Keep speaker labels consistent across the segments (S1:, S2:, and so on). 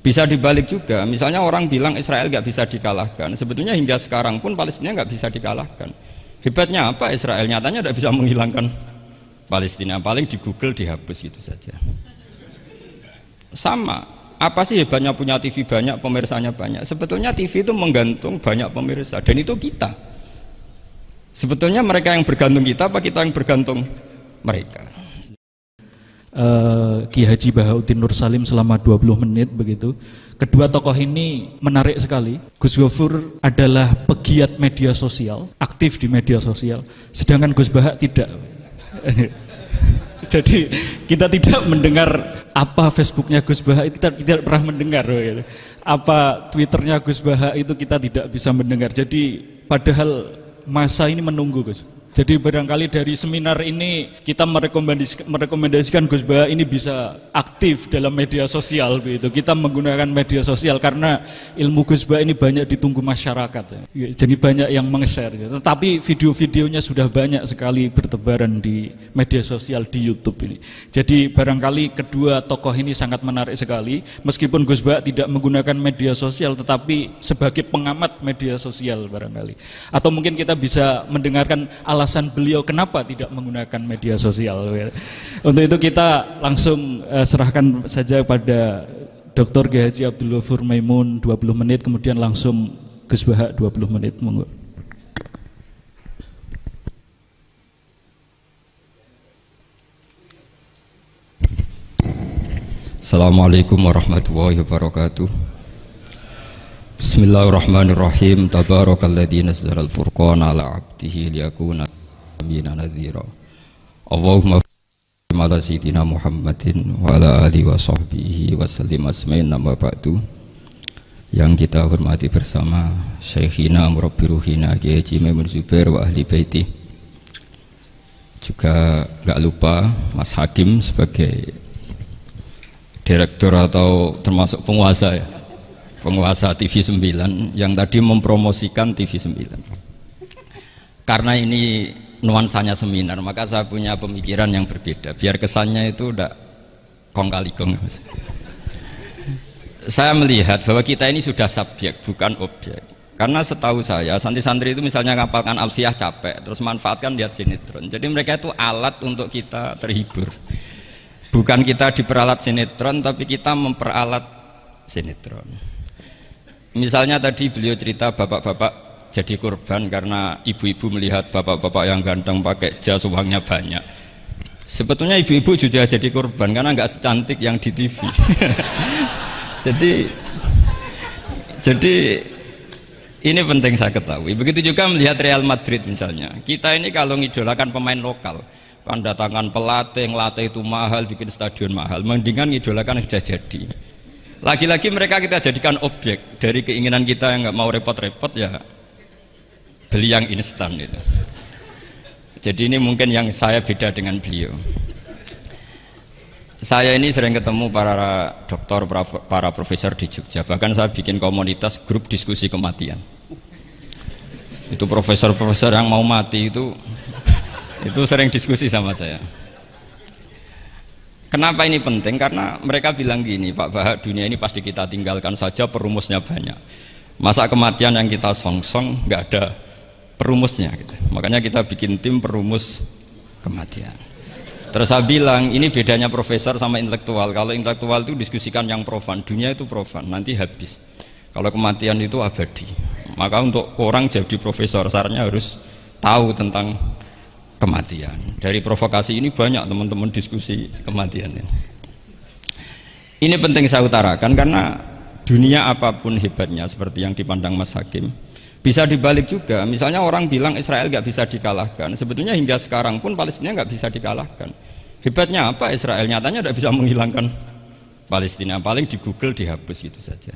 S1: Bisa dibalik juga, misalnya orang bilang Israel nggak bisa dikalahkan, sebetulnya hingga sekarang pun Palestina nggak bisa dikalahkan. Hebatnya apa Israel? Nyatanya tidak bisa menghilangkan Palestina, paling di Google dihapus gitu saja. Sama, apa sih hebatnya punya TV banyak, pemirsanya banyak? Sebetulnya TV itu menggantung banyak pemirsa, dan itu kita. Sebetulnya mereka yang bergantung kita, apa kita yang bergantung mereka?
S2: Ki Haji Bahauddin Nur Salim selama 20 menit begitu. Kedua tokoh ini menarik sekali. Gus Gofur adalah pegiat media sosial, aktif di media sosial, sedangkan Gus Baha tidak. Jadi kita tidak mendengar apa Facebooknya Gus Baha, itu kita tidak pernah mendengar gitu. Apa Twitternya Gus Baha itu kita tidak bisa mendengar. Jadi padahal masa ini menunggu, Gus. Jadi barangkali dari seminar ini kita merekomendasikan Gus Baha ini bisa aktif dalam media sosial begitu. Kita menggunakan media sosial karena ilmu Gus Baha ini banyak ditunggu masyarakat. Jadi banyak yang meng-share. Tetapi video-videonya sudah banyak sekali bertebaran di media sosial di YouTube ini. Jadi barangkali kedua tokoh ini sangat menarik sekali. Meskipun Gus Baha tidak menggunakan media sosial, tetapi sebagai pengamat media sosial barangkali. Atau mungkin kita bisa mendengarkan alasan beliau kenapa tidak menggunakan media sosial. Untuk itu kita langsung serahkan saja pada Dr. Kiai Haji Abdul Ghafur Maimun 20 menit, kemudian langsung Gus Baha 20 menit. Monggo.
S1: Assalamualaikum warahmatullahi wabarakatuh. Bismillahirrahmanirrahim. Tabarakalladzi nazzala al-furqana ala 'abdihi liyakuna lil-'alamin nadhira. Allahumma shalli ala sayyidina Muhammadin wa ala alihi wa sahbihi wa sallim asma'in nama ba'du. Yang kita hormati bersama Syekhina Murabbi Ruhina Kiai Haji Maimun Zubair wa ahli baiti. Juga enggak lupa Mas Hakim sebagai direktur atau termasuk penguasa ya, penguasa TV 9 yang tadi mempromosikan TV 9. Karena ini nuansanya seminar, maka saya punya pemikiran yang berbeda biar kesannya itu udah kong kali kong. Saya melihat bahwa kita ini sudah subjek bukan objek. Karena setahu saya santri-santri itu misalnya ngapalkan alfiah capek, terus manfaatkan lihat sinetron. Jadi mereka itu alat untuk kita terhibur. Bukan kita diperalat sinetron, tapi kita memperalat sinetron. Misalnya tadi beliau cerita bapak-bapak jadi korban karena ibu-ibu melihat bapak-bapak yang ganteng pakai jas uangnya banyak. Sebetulnya ibu-ibu juga jadi korban karena nggak secantik yang di TV. jadi ini penting saya ketahui. Begitu juga melihat Real Madrid misalnya. Kita ini kalau ngidolakan pemain lokal, kan datangkan pelatih, ngelatih itu mahal, bikin stadion mahal. Mendingan ngidolakan yang sudah jadi. Lagi-lagi mereka kita jadikan objek dari keinginan kita yang nggak mau repot-repot ya beli yang instan gitu. Jadi ini mungkin yang saya beda dengan beliau. Saya ini sering ketemu para dokter, para profesor di Jogja. Bahkan saya bikin komunitas grup diskusi kematian. Itu profesor-profesor yang mau mati itu sering diskusi sama saya. Kenapa ini penting? Karena mereka bilang gini, Pak Baha, dunia ini pasti kita tinggalkan saja, perumusnya banyak. Masa kematian yang kita songsong nggak ada perumusnya gitu. Makanya kita bikin tim perumus kematian. Terus saya bilang, ini bedanya profesor sama intelektual. Kalau intelektual itu diskusikan yang profan, dunia itu profan, nanti habis. Kalau kematian itu abadi. Maka untuk orang jadi profesor, sarannya harus tahu tentang kematian. Dari provokasi ini banyak teman-teman diskusi kematian ini. Ini penting saya utarakan karena dunia apapun hebatnya seperti yang dipandang Mas Hakim, bisa dibalik juga. Misalnya orang bilang Israel nggak bisa dikalahkan, sebetulnya hingga sekarang pun Palestina nggak bisa dikalahkan. Hebatnya apa Israel? Nyatanya tidak bisa menghilangkan Palestina, paling di Google dihapus gitu saja.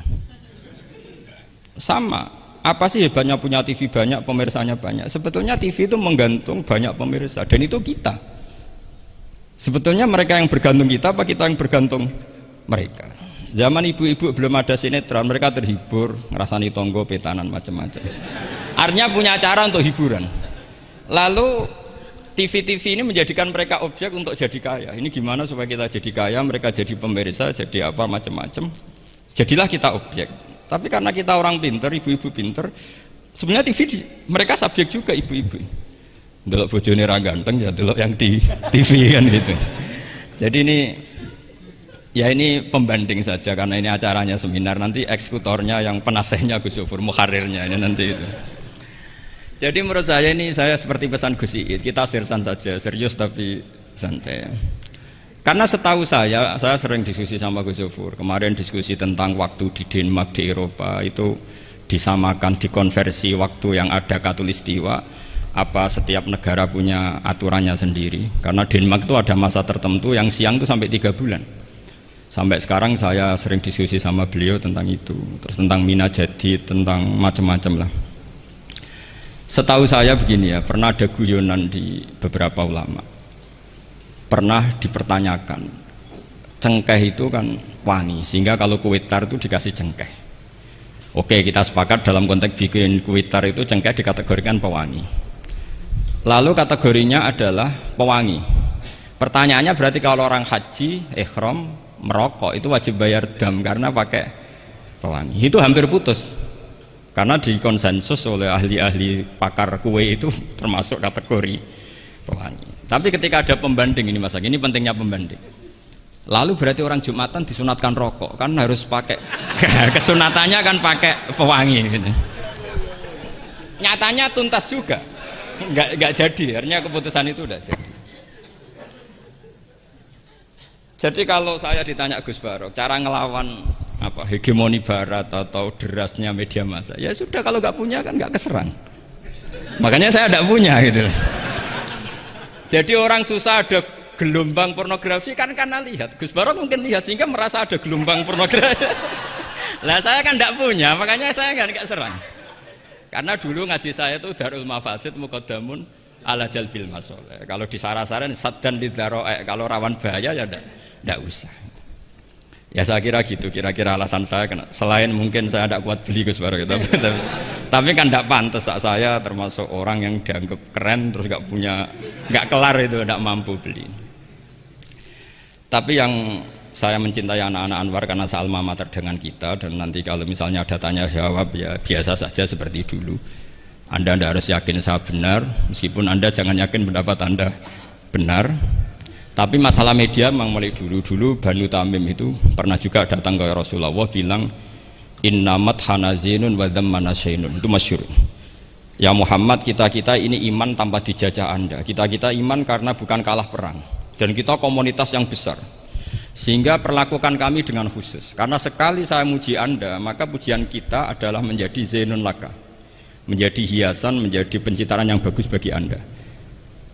S1: Sama. Apa sih hebatnya punya TV banyak, pemirsanya banyak? Sebetulnya TV itu menggantung banyak pemirsa, dan itu kita. Sebetulnya mereka yang bergantung kita, apa kita yang bergantung mereka? Zaman ibu-ibu belum ada sinetron, mereka terhibur, ngerasani tonggo, petanan, macam-macam. Artinya punya cara untuk hiburan. Lalu TV-TV ini menjadikan mereka objek untuk jadi kaya. Ini gimana supaya kita jadi kaya, mereka jadi pemirsa, jadi apa, macam-macam. Jadilah kita objek. Tapi karena kita orang pinter, ibu-ibu pinter, sebenarnya TV mereka subjek juga ibu-ibu. Delok bojone ra ganteng ya delok yang di TV kan gitu. Jadi ini pembanding saja karena ini acaranya seminar, nanti eksekutornya yang penasehnya Gus Yofur, muharirnya ini nanti itu. Jadi menurut saya ini saya seperti pesan Gus Iid, kita sirsan saja, serius tapi santai. Karena setahu saya sering diskusi sama Gus Yofur. Kemarin diskusi tentang waktu di Denmark, di Eropa itu disamakan, dikonversi waktu yang ada Katulistiwa. Apa setiap negara punya aturannya sendiri? Karena Denmark itu ada masa tertentu yang siang itu sampai 3 bulan. Sampai sekarang saya sering diskusi sama beliau tentang itu. Terus tentang Mina Jadi, tentang macam-macam lah. Setahu saya begini ya, pernah ada guyonan di beberapa ulama. Pernah dipertanyakan, cengkeh itu kan wangi, sehingga kalau kue tar itu dikasih cengkeh. Oke, kita sepakat dalam konteks bikin kue tar itu cengkeh dikategorikan pewangi. Lalu kategorinya adalah pewangi. Pertanyaannya berarti kalau orang haji, ihram, merokok itu wajib bayar dam karena pakai pewangi. Itu hampir putus. Karena dikonsensus oleh ahli-ahli pakar kue itu termasuk kategori pewangi. Tapi ketika ada pembanding ini Mas Agi, ini pentingnya pembanding. Lalu berarti orang Jumatan disunatkan rokok, kan harus pakai kesunatannya kan pakai pewangi gitu. Nyatanya tuntas juga. Enggak jadi, artinya keputusan itu udah jadi. Jadi kalau saya ditanya Gus Barok, cara ngelawan hegemoni barat atau derasnya media massa, ya sudah, kalau nggak punya kan nggak keserang. Makanya saya tidak punya gitu. Jadi orang susah ada gelombang pornografi kan karena lihat. Gus Barok mungkin lihat sehingga merasa ada gelombang pornografi. Lah saya kan tidak punya, makanya saya nggak serang. Karena dulu ngaji saya itu Darul Mafasid Muqaddamun ala Jalbil Masoleh. Kalau disara-saran saddan lidzaro'e, kalau rawan bahaya ya tidak usah. Ya saya kira gitu, kira-kira alasan saya kena. Selain mungkin saya tidak kuat beli Gus Barok, tapi kan tidak pantas saya termasuk orang yang dianggap keren terus nggak kelar itu, tidak mampu beli. Tapi yang saya mencintai anak-anak Anwar karena sealma mater dengan kita, dan nanti kalau misalnya ada tanya jawab ya biasa saja seperti dulu. Anda tidak harus yakin saya benar, meskipun Anda jangan yakin pendapat Anda benar. Tapi masalah media memang mulai dulu Banu Tamim itu pernah juga datang ke Rasulullah bilang innamat hanazinun wa dhammana syainun, itu masyhur. Ya Muhammad, kita ini iman tanpa dijajah Anda. Kita iman karena bukan kalah perang, dan kita komunitas yang besar, sehingga perlakukan kami dengan khusus. Karena sekali saya muji Anda, maka pujian kita adalah menjadi zainun laka, menjadi hiasan, menjadi pencitraan yang bagus bagi Anda.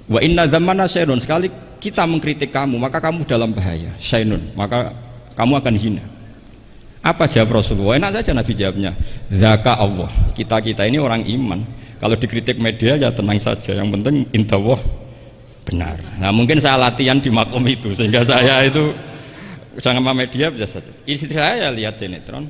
S1: Wa inna dhammana syainun, sekali kita mengkritik kamu maka kamu dalam bahaya, syainun, maka kamu akan hina. Apa jawab Rasulullah? Enak saja Nabi jawabnya, zaka Allah, kita ini orang iman, kalau dikritik media ya tenang saja, yang penting intawah benar. Nah mungkin saya latihan di makom itu sehingga saya itu sama media biasa saja. Istri saya lihat sinetron,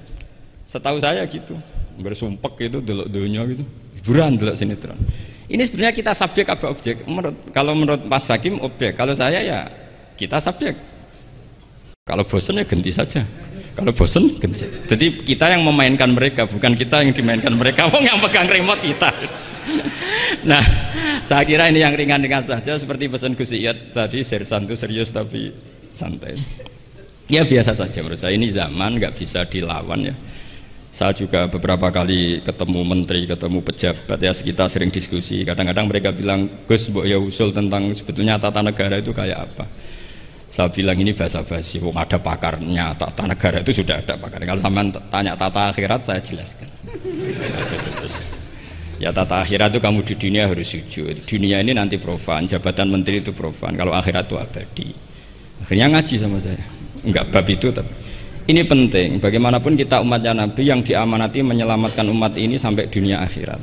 S1: setahu saya gitu, bersumpek gitu, delok dunia gitu, hiburan delok sinetron. Ini sebenarnya kita subjek apa objek? Kalau menurut Mas Hakim objek, kalau saya ya kita subjek. Kalau bosan ya ganti saja. Kalau bosan ganti. Jadi kita yang memainkan mereka, bukan kita yang dimainkan mereka. Wong yang pegang remote kita. Nah, saya kira ini yang ringan-ringan saja, seperti pesan Gus Iyad tadi, sersan itu serius tapi santai. Ya biasa saja menurut saya, ini zaman nggak bisa dilawan ya. Saya juga beberapa kali ketemu menteri, ketemu pejabat ya, kita sering diskusi. Kadang-kadang mereka bilang, Gus, mbok ya usul tentang sebetulnya tata negara itu kayak apa. Saya bilang ini basa-basi, ada pakarnya, tata negara itu sudah ada pakar. Kalau sampean tanya tata akhirat, saya jelaskan. Ya tata akhirat itu kamu di dunia harus sujud. Dunia ini nanti profan, jabatan menteri itu profan. Kalau akhirat itu abadi. Akhirnya ngaji sama saya. Enggak bab itu tapi. Ini penting, bagaimanapun kita umatnya Nabi yang diamanati menyelamatkan umat ini sampai dunia akhirat.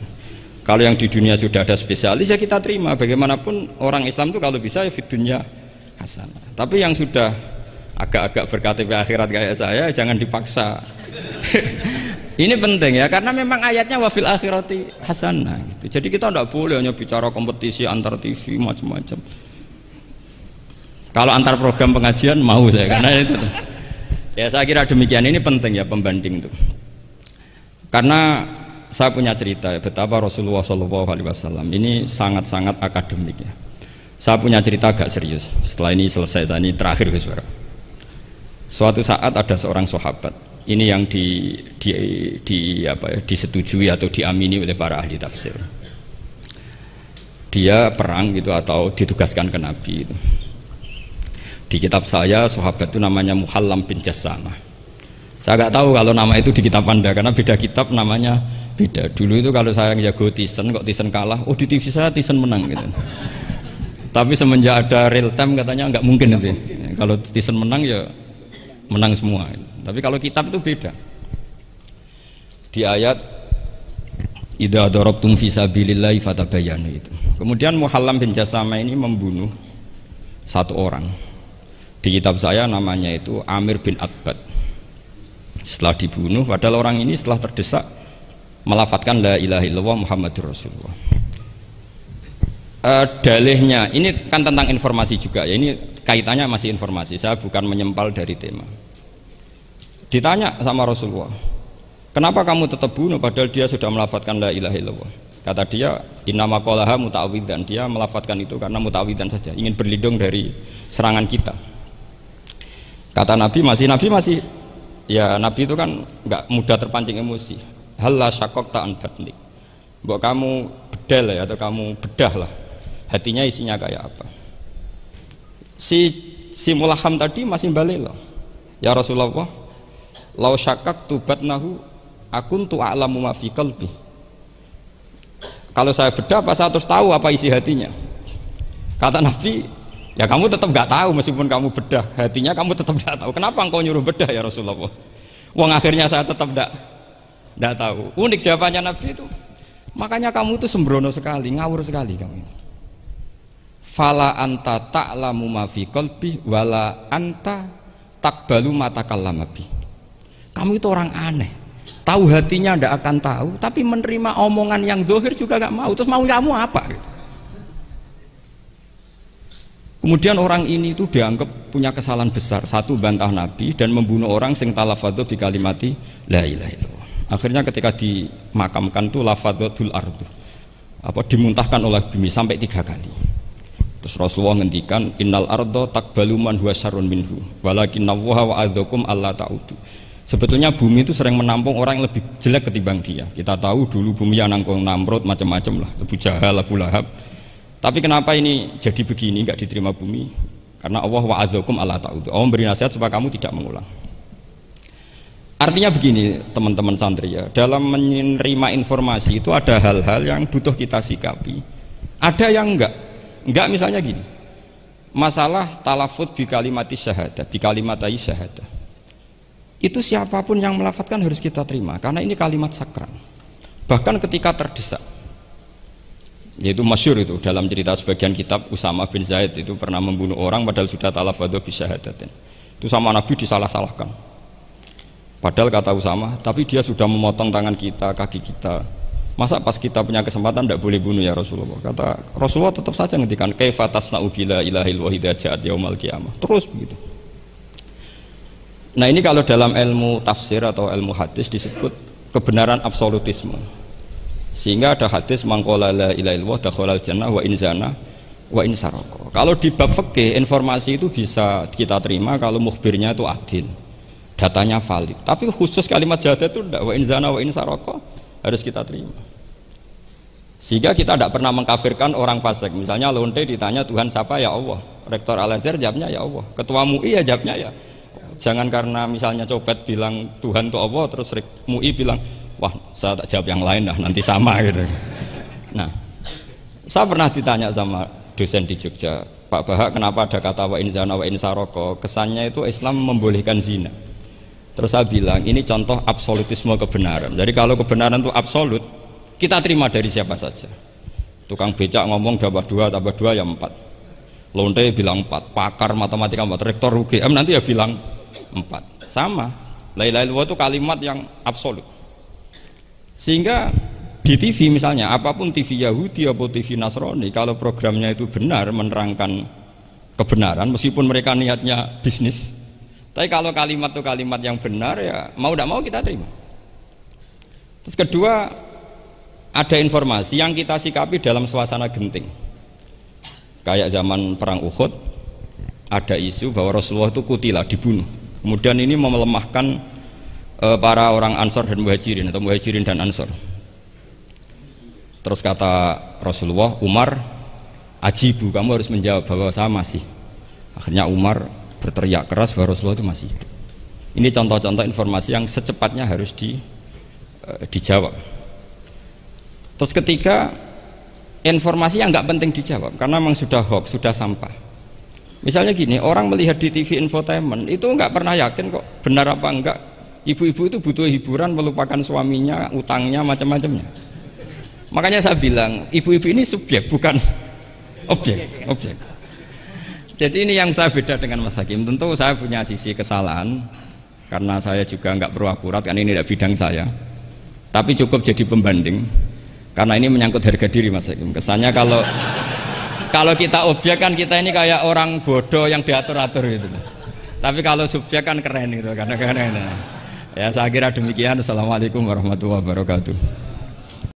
S1: Kalau yang di dunia sudah ada spesialis ya kita terima. Bagaimanapun orang Islam itu kalau bisa ya fit dunya hasanah. Tapi yang sudah agak-agak berKTP akhirat kayak saya jangan dipaksa. Ini penting ya, karena memang ayatnya wafil akhirati hasanah gitu. Jadi kita tidak boleh hanya bicara kompetisi antar TV macam-macam. Kalau antar program pengajian mau saya, karena itu. Ya saya kira demikian, ini penting ya pembanding itu. Karena saya punya cerita ya, betapa Rasulullah SAW ini sangat-sangat akademik ya. Saya punya cerita agak serius. Setelah ini selesai, saya ini terakhir Gus Bara. Suatu saat ada seorang sahabat, ini yang disetujui atau diamini oleh para ahli tafsir. Dia perang gitu atau ditugaskan ke Nabi itu. Di kitab saya sahabat itu namanya Muhallam bin Jassamah. Saya nggak tahu kalau nama itu di kitab Anda karena beda kitab namanya beda. Dulu itu kalau saya jago Tyson kok Tyson kalah, oh di TV saya Tyson menang gitu. Tapi semenjak ada real time katanya nggak mungkin itu. Kalau Tyson menang ya menang semua. Tapi kalau kitab itu beda. Di ayat idza darabtum fi sabilillahi fatabayyanu itu. Kemudian Muhallam bin Jassamah ini membunuh satu orang. Di kitab saya namanya itu Amir bin Atbad. Setelah dibunuh, padahal orang ini setelah terdesak melafadzkan la ilaha illallah Muhammadur Rasulullah. Dalihnya ini kan tentang informasi juga ya, ini kaitannya masih informasi, saya bukan menyempal dari tema. Ditanya sama Rasulullah, kenapa kamu tetap bunuh padahal dia sudah melafadzkan la ilaha illallah? Kata dia, innama qalaha muta'awwidzan, dia melafadzkan itu karena muta'awwidzan saja, ingin berlindung dari serangan kita. Kata Nabi masih ya, Nabi itu kan nggak mudah terpancing emosi. Halla syaqaq ta'an batnik, mbok kamu bedal ya, atau kamu bedah lah hatinya isinya kayak apa. Si Mulaham tadi masih balik loh, ya Rasulullah, lau syaqaq tubatnahu akuntu a'lamu ma fi qalbi. Kalau saya bedah apa saya terus tahu apa isi hatinya? Kata Nabi, ya kamu tetap nggak tahu meskipun kamu bedah hatinya, kamu tetap nggak tahu. Kenapa engkau nyuruh bedah ya Rasulullah? Wong akhirnya saya tetap nggak tahu. Unik jawabannya Nabi itu. Makanya kamu itu sembrono sekali, ngawur sekali kamu ini. Fala anta ta'lamu ma fi qalbi wala anta taqbalu ma takallama bi. Kamu itu orang aneh. Tahu hatinya ndak akan tahu, tapi menerima omongan yang zahir juga nggak mau. Terus mau kamu apa? Gitu. Kemudian orang ini itu dianggap punya kesalahan besar. Satu, bantah Nabi dan membunuh orang sing talafadhu bi kalimati la ilaha illallah. Akhirnya ketika dimakamkan itu lafadhatul ardu, dimuntahkan oleh bumi sampai 3 kali. Terus Rasulullah ngendikan innal ardo taqbalu man huwa syarrun minhu walakinnallaha wa'adzakum alla ta'udu. Sebetulnya bumi itu sering menampung orang yang lebih jelek ketimbang dia. Kita tahu dulu bumi yang nangkung Namrud macam-macam lah, Abu Jahal, Abu Lahab. Tapi kenapa ini jadi begini, nggak diterima bumi? Karena Allah wa'adzakum alla ta'udu. Allah memberi nasihat supaya kamu tidak mengulang. Artinya begini teman-teman santri ya, dalam menerima informasi itu ada hal-hal yang butuh kita sikapi. Ada yang enggak misalnya gini. Masalah talafut bi kalimati syahadah, bi kalimatai syahadah. Itu siapapun yang melafadzkan harus kita terima karena ini kalimat sakral. Bahkan ketika terdesak. Yaitu masyhur itu dalam cerita sebagian kitab, Usama bin Zaid itu pernah membunuh orang padahal sudah talafadhu bi syahadatin. Itu sama Nabi disalah-salahkan. Padahal kata Usama, tapi dia sudah memotong tangan kita, kaki kita. Masa pas kita punya kesempatan tidak boleh bunuh ya Rasulullah? Kata Rasulullah tetap saja ngendikan kaifa tasna'u bila ilahil wahida ja'at yaumal qiyamah. Terus begitu. Nah ini kalau dalam ilmu tafsir atau ilmu hadis disebut kebenaran absolutisme. Sehingga ada hadis mangqala la ilaha illallah dakhalal jannah wa in zana wa in saraka. Kalau di bab fikih informasi itu bisa kita terima kalau mukhbirnya itu adil, datanya valid. Tapi khusus kalimat syahadat itu tidak, wa in zana wa in saraka harus kita terima. Sehingga kita tidak pernah mengkafirkan orang fasik. Misalnya lonte ditanya Tuhan siapa, ya Allah. Rektor Al-Azhar jawabnya ya Allah. Ketua MUI ya jawabnya ya. Jangan karena misalnya copet bilang Tuhan itu Allah, terus MUI bilang wah saya tak jawab yang lain dah nanti sama gitu. Nah, saya pernah ditanya sama dosen di Jogja, Pak Bahak kenapa ada kata wa in zana wa in saroko? Kesannya itu Islam membolehkan zina. Terus saya bilang ini contoh absolutisme kebenaran. Jadi kalau kebenaran itu absolut, kita terima dari siapa saja. Tukang becak ngomong dapat 2 tambah 2 ya 4. Lonte bilang 4, pakar matematika 4, rektor UGM nanti ya bilang 4. Sama. La ilaha illallah itu kalimat yang absolut. Sehingga di TV misalnya, apapun TV Yahudi atau TV Nasrani, kalau programnya itu benar menerangkan kebenaran, meskipun mereka niatnya bisnis, Tapi kalau kalimat itu kalimat yang benar ya mau tidak mau kita terima. Terus kedua, ada informasi yang kita sikapi dalam suasana genting. Kayak zaman perang Uhud, ada isu bahwa Rasulullah itu kutilah, dibunuh. Kemudian ini melemahkan para orang Ansor dan Muhajirin atau Muhajirin dan Ansor. Terus kata Rasulullah, Umar, ajibu, kamu harus menjawab bahwa saya masih. Akhirnya Umar berteriak keras bahwa Rasulullah itu masih hidup. Ini contoh-contoh informasi yang secepatnya harus dijawab. Terus ketiga, informasi yang nggak penting dijawab karena memang sudah hoax, sudah sampah. Misalnya gini, orang melihat di TV infotainment itu nggak pernah yakin kok benar apa enggak. Ibu-ibu itu butuh hiburan, melupakan suaminya, utangnya, macam-macamnya. Makanya saya bilang, ibu-ibu ini subjek bukan objek. Jadi ini yang saya beda dengan Mas Hakim. Tentu saya punya sisi kesalahan karena saya juga nggak perlu akurat, karena ini tidak bidang saya. Tapi cukup jadi pembanding karena ini menyangkut harga diri Mas Hakim. Kesannya kalau kita objek kan kita ini kayak orang bodoh yang diatur-atur gitu. Tapi kalau subjek kan keren gitu, karena ya saya kira demikian. Assalamualaikum warahmatullahi wabarakatuh.